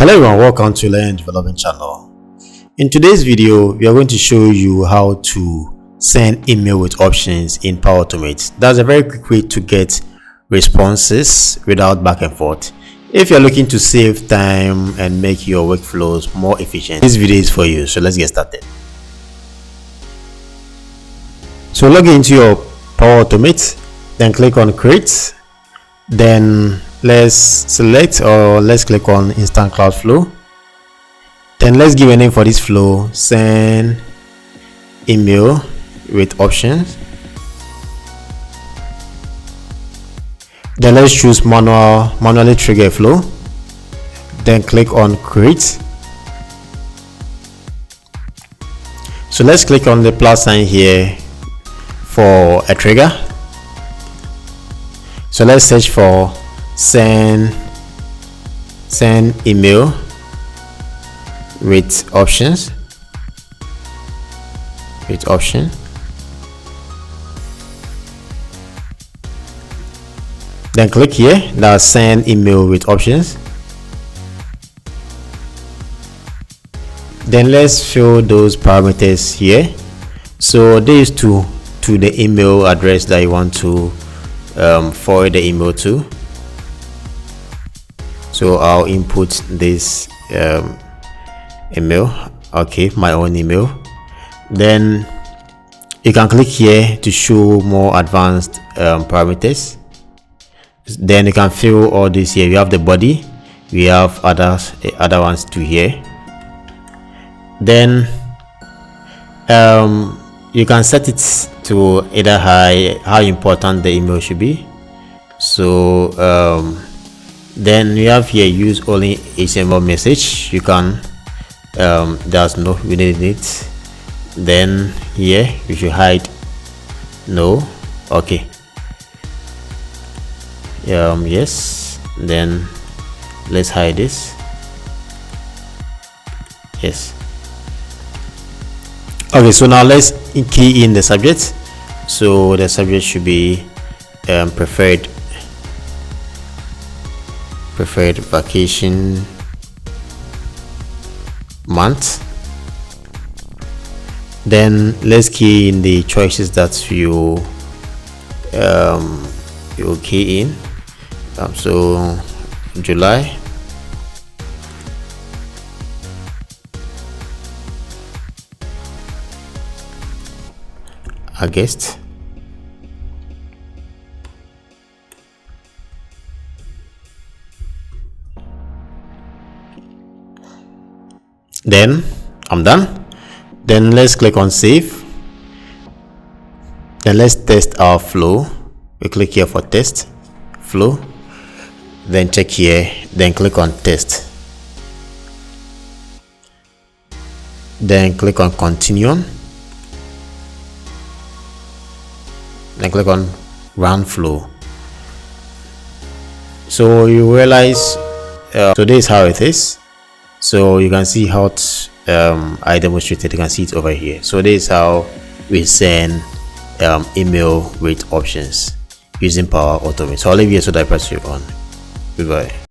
Hello everyone, welcome to Learn Development channel. In today's video, we are going to show you how to send email with options in Power Automate. That's a very quick way to get responses without back and forth. If you're looking to save time and make your workflows more efficient, this video is for you. So let's get started. So log into your Power Automate, then click on Create, then let's select or let's click on Instant Cloud Flow. Then let's give a name for this flow, send email with options. Then let's choose manually trigger flow. Then click on create. So let's click on the plus sign here for a trigger. So let's search for send email with options. Then click here, that's send email with options. Then let's fill those parameters here. So these to the email address that you want to forward the email to. So I'll input this email, okay, my own email. Then you can click here to show more advanced parameters. Then you can fill all this here. We have the body, we have other ones too here. Then you can set it to either how important the email should be. So then we have here use only HTML message. You can there's no we need it. Then here you should hide no, okay, yes. Then let's hide this, yes. Okay, so now let's key in the subject. So the subject should be preferred vacation month. Then let's key in the choices that you key in. So July, August, then I'm done. Then let's click on save. Then let's test our flow. We click here for test flow, then check here, then click on test, then click on continue, then click on run flow. So you realize so this is how it is. So you can see how I demonstrated. You can see it over here. So this is how we send email with options using Power Automate. So I'll leave here so that I press you on. Goodbye.